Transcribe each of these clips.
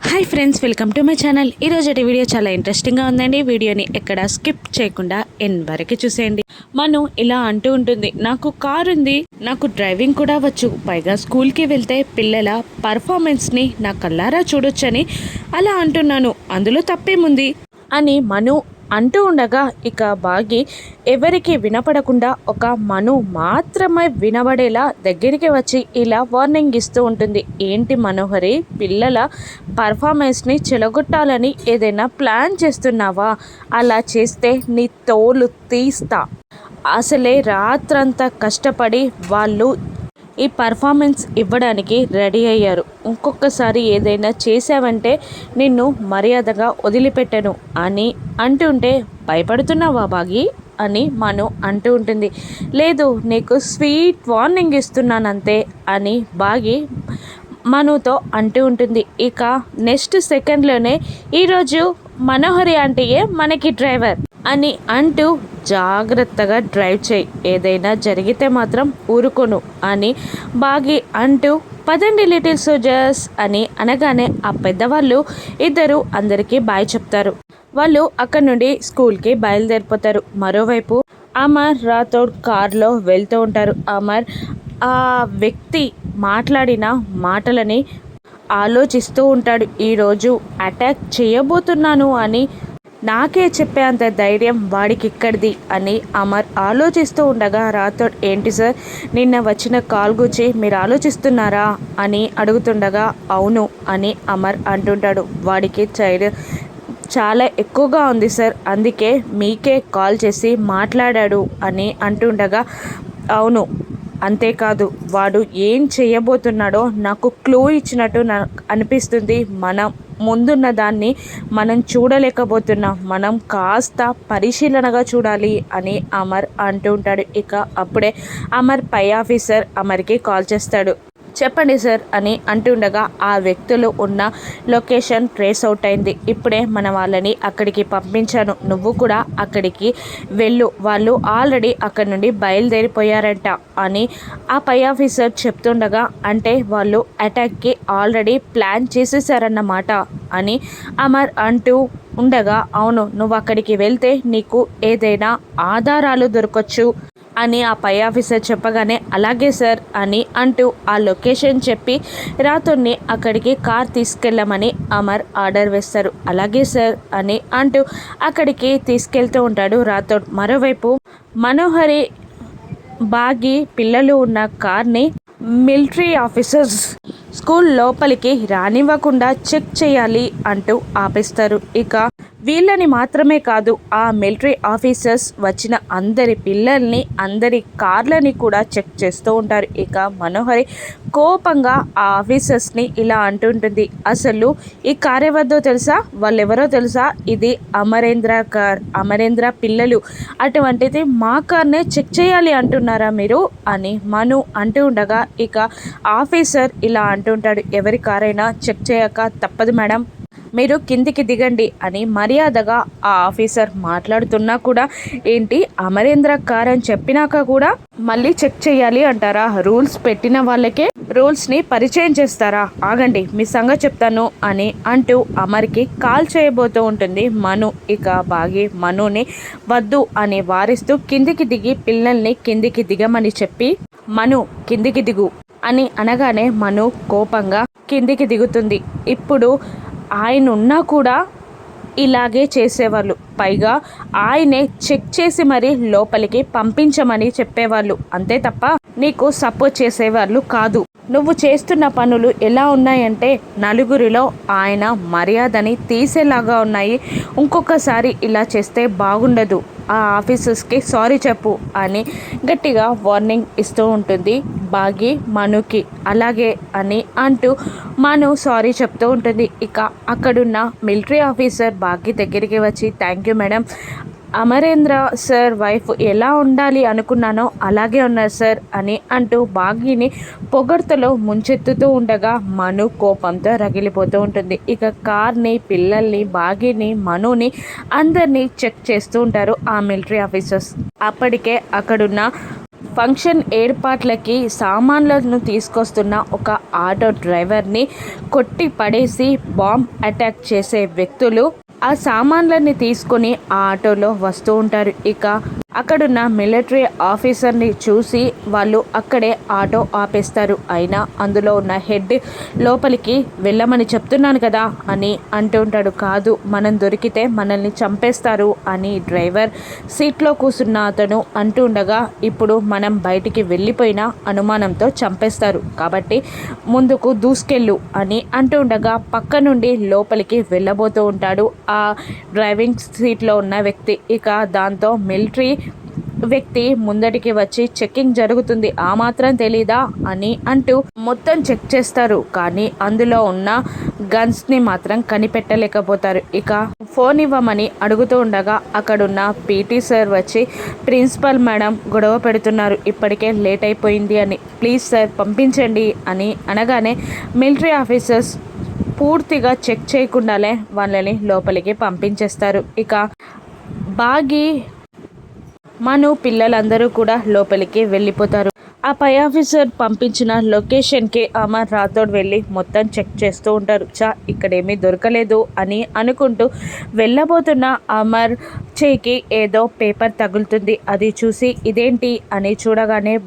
Hi friends, welcome to my channel. ఈరోజు video చాలా ఇంట్రెస్టింగ్గా ఉందండి. వీడియోని ఎక్కడ స్కిప్ చేయకుండా ఎండ్ వరకు చూసేయండి. మను ఇలా అంటూ ఉంటుంది, నాకు కార్ ఉంది, నాకు డ్రైవింగ్ కూడా వచ్చు, పైగా స్కూల్కి వెళ్తే పిల్లల పర్ఫార్మెన్స్ని నా కళ్ళారా చూడొచ్చని అలా అంటున్నాను, అందులో తప్పేముంది అని మను అంటూ ఉండగా ఇక బాగి ఎవరికి వినపడకుండా ఒక మను మాత్రమే వినబడేలా దగ్గరికి వచ్చి ఇలా వార్నింగ్ ఇస్తూ ఉంటుంది. ఏంటి మనోహరి, పిల్లల పర్ఫార్మెన్స్ని చెడగొట్టాలని ఏదైనా ప్లాన్ చేస్తున్నావా? అలా చేస్తే నీ తోలు తీస్తా. అసలే రాత్రంతా కష్టపడి వాళ్ళు ఈ పర్ఫార్మెన్స్ ఇవ్వడానికి రెడీ అయ్యారు. ఇంకొకసారి ఏదైనా చేసావంటే నిన్ను మర్యాదగా వదిలిపెట్టను అని అంటుంటే, భయపడుతున్నావా బాగి అని మను అంటూ ఉంటుంది. లేదు, నీకు స్వీట్ వార్నింగ్ ఇస్తున్నానంతే అని బాగి మనుతో అంటూ ఉంటుంది. ఇక నెక్స్ట్ సెకండ్లోనే ఈరోజు మనోహరి ఆంటీయే మనకి డ్రైవర్ అని అంటూ జాగ్రత్తగా డ్రైవ్ చేయి, ఏదైనా జరిగితే మాత్రం ఊరుకోను అని బాగి అంటూ, పదండి లిటిల్ సోల్జర్స్ అని అనగానే ఆ పెద్దవాళ్ళు ఇద్దరు అందరికీ బాయ్ చెప్తారు. వాళ్ళు అక్కడి నుండి స్కూల్కి బయలుదేరిపోతారు. మరోవైపు అమర్ రాథోడ్ కార్లో వెళ్తూ ఉంటారు. అమర్ ఆ వ్యక్తి మాట్లాడిన మాటలని ఆలోచిస్తూ ఉంటాడు. ఈరోజు అటాక్ చేయబోతున్నాను అని నాకే చెప్పే అంత ధైర్యం వాడికి ఇక్కడిది అని అమర్ ఆలోచిస్తూ ఉండగా, రాథోడ్ ఏంటి సార్, నిన్న వచ్చిన కాల్ గురించి మీరు ఆలోచిస్తున్నారా అని అడుగుతుండగా, అవును అని అమర్ అంటుంటాడు. వాడికి చాలా ఎక్కువగా ఉంది సార్, అందుకే మీకే కాల్ చేసి మాట్లాడాడు అని అంటుండగా, అవును, అంతేకాదు వాడు ఏం చేయబోతున్నాడో నాకు క్లూ ఇచ్చినట్టు నాకు అనిపిస్తుంది. మనం ముందున్న దాన్ని మనం చూడలేకపోతున్నాం, మనం కాస్త పరిశీలనగా చూడాలి అని అమర్ అంటూ ఉంటాడు. ఇక అప్పుడే అమర్ పై ఆఫీసర్ అమర్కి కాల్ చేస్తాడు. చెప్పండి సార్ అని అంటుండగా, ఆ వ్యక్తులు ఉన్న లొకేషన్ ట్రేస్ అవుట్ అయింది, ఇప్పుడే మన వాళ్ళని అక్కడికి పంపించాను, నువ్వు కూడా అక్కడికి వెళ్ళు, వాళ్ళు ఆల్రెడీ అక్కడి నుండి బయలుదేరిపోయారంట అని ఆ పై ఆఫీసర్ చెప్తుండగా, అంటే వాళ్ళు అటాక్కి ఆల్రెడీ ప్లాన్ చేసేసారన్నమాట అని అమర్ అంటూ ఉండగా, అవును, నువ్వు అక్కడికి వెళ్తే నీకు ఏదైనా ఆధారాలు దొరకచ్చు అని ఆ పై ఆఫీసర్ చెప్పగానే, అలాగే సార్ అని అంటూ ఆ లొకేషన్ చెప్పి రాథోడ్ని అక్కడికి కార్ తీసుకెళ్ళమని అమర్ ఆర్డర్ వేస్తారు. అలాగే సార్ అని అంటూ అక్కడికి తీసుకెళ్తూ ఉంటాడు రాథోడ్. మరోవైపు మనోహరి బాగి పిల్లలు ఉన్న కార్ని మిలిటరీ ఆఫీసర్స్ స్కూల్ లోపలికి రానివ్వకుండా చెక్ చేయాలి అంటూ ఆపేస్తారు. ఇక వీళ్ళని మాత్రమే కాదు, ఆ మిలిటరీ ఆఫీసర్స్ వచ్చిన అందరి పిల్లల్ని, అందరి కార్లని కూడా చెక్ చేస్తూ ఉంటారు. ఇక మనోహరి కోపంగా ఆ ఆఫీసర్స్ని ఇలా అంటుంటుంది, అసలు ఈ కార్ ఎవరిదో తెలుసా, వాళ్ళెవరో తెలుసా, ఇది అమరేంద్ర కార్, అమరేంద్ర పిల్లలు, అటువంటిది మా కార్నే చెక్ చేయాలి అంటున్నారా మీరు అని మను అంటూ ఉండగా, ఇక ఆఫీసర్ ఇలా అంటుంటాడు, ఎవరి కారైనా చెక్ చేయక తప్పదు మేడం, మీరు కిందికి దిగండి అని మర్యాదగా ఆ ఆఫీసర్ మాట్లాడుతున్నా కూడా, ఏంటి అమరేంద్ర కార్ అని చెప్పినాక కూడా మళ్ళీ చెక్ చేయాలి అంటారా, రూల్స్ పెట్టిన వాళ్ళకే రూల్స్ని పరిచయం చేస్తారా, ఆగండి మీ సంగతి చెప్తాను అని అంటూ అమర్కి కాల్ చేయబోతూ ఉంటుంది మను. ఇక బాగి మనుని వద్దు అని వారిస్తూ కిందికి దిగి పిల్లల్ని కిందికి దిగమని చెప్పి, మను కిందికి దిగు అని అనగానే మను కోపంగా కిందికి దిగుతుంది. ఇప్పుడు ఆయన ఉన్నా కూడా ఇలాగే చేసేవాళ్ళు, పైగా ఆయనే చెక్ చేసి మరీ లోపలికి పంపించమని చెప్పేవాళ్ళు, అంతే తప్ప నీకు సపోర్ట్ చేసేవాళ్ళు కాదు. నువ్వు చేస్తున్న పనులు ఎలా ఉన్నాయంటే నలుగురిలో ఆయన మర్యాదని తీసేలాగా ఉన్నాయి, ఇంకొకసారి ఇలా చేస్తే బాగుండదు, ఆ ఆఫీసర్స్కి సారీ చెప్పు అని గట్టిగా వార్నింగ్ ఇస్తూ ఉంటుంది బాగి మనుకి. అలాగే అని అంటూ మను సారీ చెప్తూ ఉంటుంది. ఇక అక్కడున్న మిలిటరీ ఆఫీసర్ బాగి దగ్గరికి వచ్చి, thank you madam, Amarendra sir wife ఎలా ఉండాలి అనుకున్నానో అలాగే ఉన్నారు సార్ అని అంటూ బాగిని పొగడ్తలో ముంచెత్తుతూ ఉండగా మను కోపంతో రగిలిపోతూ ఉంటుంది. ఇక కార్ని, పిల్లల్ని, బాగిని, మనుని అందరినీ చెక్ చేస్తూ ఉంటారు ఆ మిలిటరీ ఆఫీసర్స్. అప్పటికే అక్కడున్న ఫంక్షన్ ఏర్పాట్లకి సామాన్లను తీసుకొస్తున్న ఒక ఆటో డ్రైవర్ని కొట్టి పడేసి బాంబ్ అటాక్ చేసే వ్యక్తులు ఆ సామాన్లన్నీ తీసుకొని ఆ ఆటోలో వస్తూ ఉంటారు. ఇక అక్కడున్న మిలిటరీ ఆఫీసర్ని చూసి వాళ్ళు అక్కడే ఆటో ఆపేస్తారు. అయినా అందులో ఉన్న హెడ్ లోపలికి వెళ్ళమని చెప్తున్నాను కదా అని అంటూ ఉంటాడు. కాదు, మనం దొరికితే మనల్ని చంపేస్తారు అని డ్రైవర్ సీట్లో కూర్చున్న అతను అంటూ ఉండగా, ఇప్పుడు మనం బయటికి వెళ్ళిపోయినా అనుమానంతో చంపేస్తారు కాబట్టి ముందుకు దూసుకెళ్ళు అని అంటూ ఉండగా పక్క నుండి లోపలికి వెళ్ళబోతూ ఉంటాడు ఆ డ్రైవింగ్ సీట్లో ఉన్న వ్యక్తి. ఇక దాంతో మిలిటరీ వ్యక్తి ముందటికి వచ్చి చెక్కింగ్ జరుగుతుంది, ఆ మాత్రం తెలీదా అని అంటూ మొత్తం చెక్ చేస్తారు. కానీ అందులో ఉన్న గన్స్ని మాత్రం కనిపెట్టలేకపోతారు. ఇక ఫోన్ ఇవ్వమని అడుగుతూ ఉండగా అక్కడున్న పీటీ సార్ వచ్చి, ప్రిన్సిపల్ మేడం గొడవ పెడుతున్నారు, ఇప్పటికే లేట్ అయిపోయింది అని, ప్లీజ్ సార్ పంపించండి అని అనగానే మిలిటరీ ఆఫీసర్స్ పూర్తిగా చెక్ చేయకుండానే వాళ్ళని లోపలికి పంపించేస్తారు. ఇక బాగి మను పిల్లలందరూ కూడా లోపలికి వెళ్ళిపోతారు. ఆ పై ఆఫీసర్ పంపించిన లొకేషన్కి అమర్ రాథోడ్ వెళ్ళి మొత్తం చెక్ చేస్తూ ఉంటారు. ఇక్కడేమీ దొరకలేదు అని అనుకుంటూ వెళ్ళబోతున్న అమర్ చేయికి ఏదో పేపర్ తగులుతుంది. అది చూసి ఇదేంటి అని చూడగానే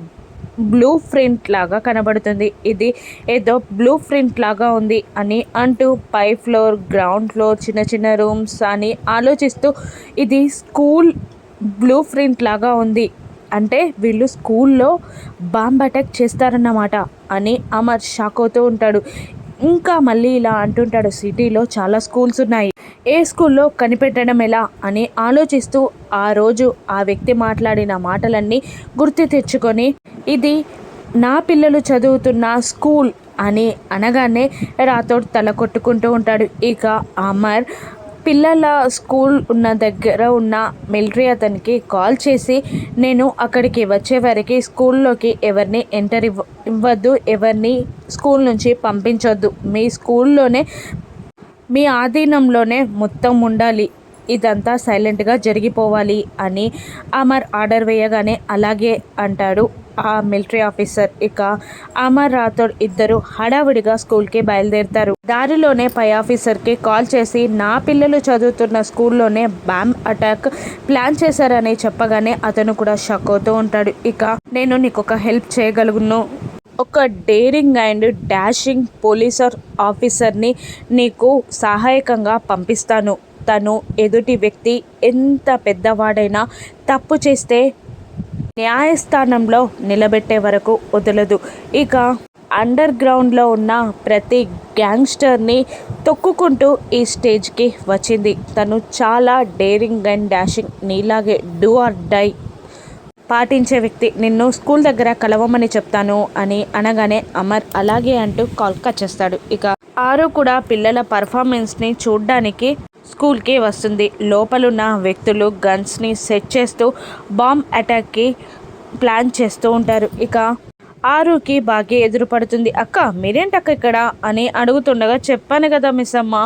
బ్లూ ప్రింట్ లాగా కనబడుతుంది. ఇది ఏదో బ్లూ ప్రింట్ లాగా ఉంది అని అంటూ పై ఫ్లోర్, గ్రౌండ్ ఫ్లోర్, చిన్న చిన్న రూమ్స్ అని ఆలోచిస్తూ ఇది స్కూల్ బ్లూ ప్రింట్ లాగా ఉంది అంటే వీళ్ళు స్కూల్లో బాంబ్ అటాక్ చేస్తారన్నమాట అని అమర్ షాక్ అవుతూ ఉంటాడు. ఇంకా మళ్ళీ ఇలా అంటుంటాడు, సిటీలో చాలా స్కూల్స్ ఉన్నాయి, ఏ స్కూల్లో కనిపెట్టడం ఎలా అని ఆలోచిస్తూ ఆ రోజు ఆ వ్యక్తి మాట్లాడిన మాటలన్నీ గుర్తు తెచ్చుకొని ఇది నా పిల్లలు చదువుతున్న స్కూల్ అని అనగానే రాథోడ్ తల కొట్టుకుంటూ ఉంటాడు. ఇక అమర్ పిల్లల స్కూల్ ఉన్న దగ్గర ఉన్న మిలిటరీ అతనికి కాల్ చేసి, నేను అక్కడికి వచ్చేవరకు స్కూల్లోకి ఎవరిని ఎంటర్ ఇవ్వద్దు, ఎవరిని స్కూల్ నుంచి పంపించొద్దు, మీ స్కూల్లోనే మీ ఆధీనంలోనే మొత్తం ఉండాలి, ఇదంతా సైలెంట్గా జరిగిపోవాలి అని అమర్ ఆర్డర్ వేయగానే అలాగే అంటాడు ఆ మిలిటరీ ఆఫీసర్. ఇక అమర్ రాథోడ్ ఇద్దరు హడావిడిగా స్కూల్కి బయలుదేరుతారు. దారిలోనే పై ఆఫీసర్కి కాల్ చేసి, నా పిల్లలు చదువుతున్న స్కూల్లోనే బాంబ్ అటాక్ ప్లాన్ చేశారని చెప్పగానే అతను కూడా షాక్ అవుతూ ఉంటాడు. ఇక నేను నీకు ఒక హెల్ప్ చేయగలను, ఒక డేరింగ్ అండ్ డాషింగ్ పోలీస్ ఆఫీసర్ని నీకు సహాయకంగా పంపిస్తాను. తను ఎదుటి వ్యక్తి ఎంత పెద్దవాడైనా తప్పు చేస్తే న్యాయస్థానంలో నిలబెట్టే వరకు వదలదు. ఇక అండర్ గ్రౌండ్లో ఉన్న ప్రతి గ్యాంగ్స్టర్ని తొక్కుకుంటూ ఈ స్టేజ్కి వచ్చింది. తను చాలా డేరింగ్ అండ్ డాషింగ్, నీలాగే డూ ఆర్ డై పాటించే వ్యక్తి, నిన్ను స్కూల్ దగ్గర కలవమని చెప్తాను అని అనగానే అమర్ అలాగే అంటూ కాల్ కట్ చేస్తాడు. ఇక ఆరు కూడా పిల్లల పర్ఫార్మెన్స్ని చూడ్డానికి స్కూల్కి వస్తుంది. లోపలున్న వ్యక్తులు గన్స్ని సెట్ చేస్తూ బాంబ్ అటాక్కి ప్లాన్ చేస్తూ ఉంటారు. ఇక ఆరుకి బాగా ఎదురుపడుతుంది. అక్క మీరేంటక్క ఇక్కడ అని అడుగుతుండగా, చెప్పాను కదా మిస్ అమ్మ,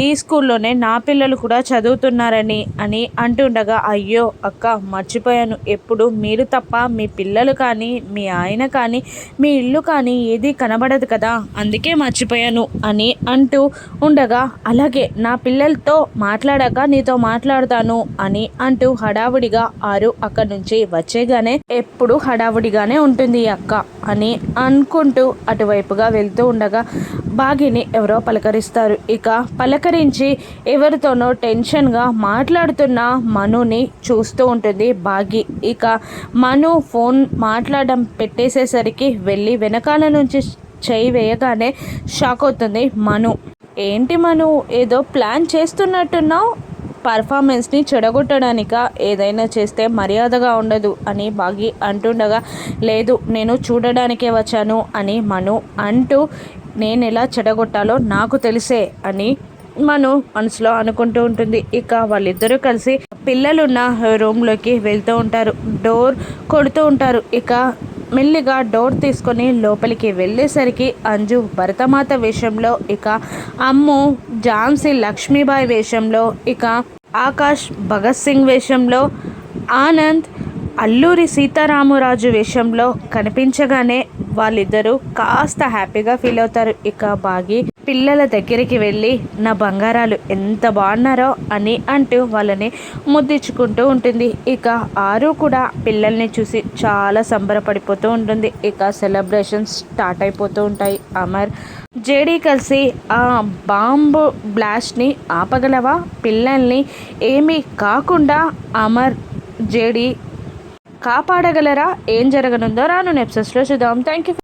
ఈ స్కూల్లోనే నా పిల్లలు కూడా చదువుతున్నారని అని అంటుండగా, అయ్యో అక్క మర్చిపోయాను, ఎప్పుడు మీరు తప్ప మీ పిల్లలు కానీ మీ ఆయన కానీ మీ ఇల్లు కానీ ఏది కనబడదు కదా, అందుకే మర్చిపోయాను అని అంటూ ఉండగా, అలాగే నా పిల్లలతో మాట్లాడాక నీతో మాట్లాడతాను అని అంటూ హడావుడిగా ఆరు అక్కడి నుంచి వచ్చేగానే, ఎప్పుడు హడావుడిగానే ఉంటుంది అక్క అని అనుకుంటూ అటువైపుగా వెళ్తూ ఉండగా బాగిని ఎవరో పలకరిస్తారు. ఇక పలకరించి ఎవరితోనో టెన్షన్గా మాట్లాడుతున్న మనుని చూస్తూ ఉంటుంది బాగి. ఇక మను ఫోన్ మాట్లాడడం పెట్టేసేసరికి వెళ్ళి వెనకాల నుంచి చేయి వేయగానే షాక్ అవుతుంది మను. ఏంటి మను, ఏదో ప్లాన్ చేస్తున్నట్టున్నావు, పర్ఫార్మెన్స్ని చెడగొట్టడానిక, ఏదైనా చేస్తే మర్యాదగా ఉండదు అని బాగి అంటుండగా, లేదు నేను చూడడానికే వచ్చాను అని మను అంటూ, నేను ఎలా చెడగొట్టాలో నాకు తెలిసే అని మను మనసులో అనుకుంటూ ఉంటుంది. ఇక వాళ్ళిద్దరూ కలిసి పిల్లలున్న రూమ్లోకి వెళ్తూ ఉంటారు, డోర్ కొడుతూ ఉంటారు. ఇక మెల్లిగా డోర్ తీసుకొని లోపలికి వెళ్ళేసరికి అంజు భరతమాత వేషంలో, ఇక అమ్ము ఝాన్సీ లక్ష్మీబాయి వేషంలో, ఇక ఆకాష్ భగత్ సింగ్ వేషంలో, ఆనంద్ అల్లూరి సీతారామరాజు వేషంలో కనిపించగానే వాళ్ళిద్దరూ కాస్త హ్యాపీగా ఫీల్ అవుతారు. ఇక బాగి పిల్లల దగ్గరికి వెళ్ళి నా బంగారాలు ఎంత బాగున్నారో అని అంటూ వాళ్ళని ముద్దించుకుంటూ ఉంటుంది. ఇక ఆరు కూడా పిల్లల్ని చూసి చాలా సంబరపడిపోతూ ఉంటుంది. ఇక సెలబ్రేషన్స్ స్టార్ట్ అయిపోతూ ఉంటాయి. అమర్ జేడీ కలిసి ఆ బాంబు బ్లాస్ట్ని ఆపగలవా, పిల్లల్ని ఏమీ కాకుండా అమర్ జేడీ కాపాడగలరా, ఏం జరగనుందో రాను ఎపిసోడ్స్లో చూద్దాం. Thank you.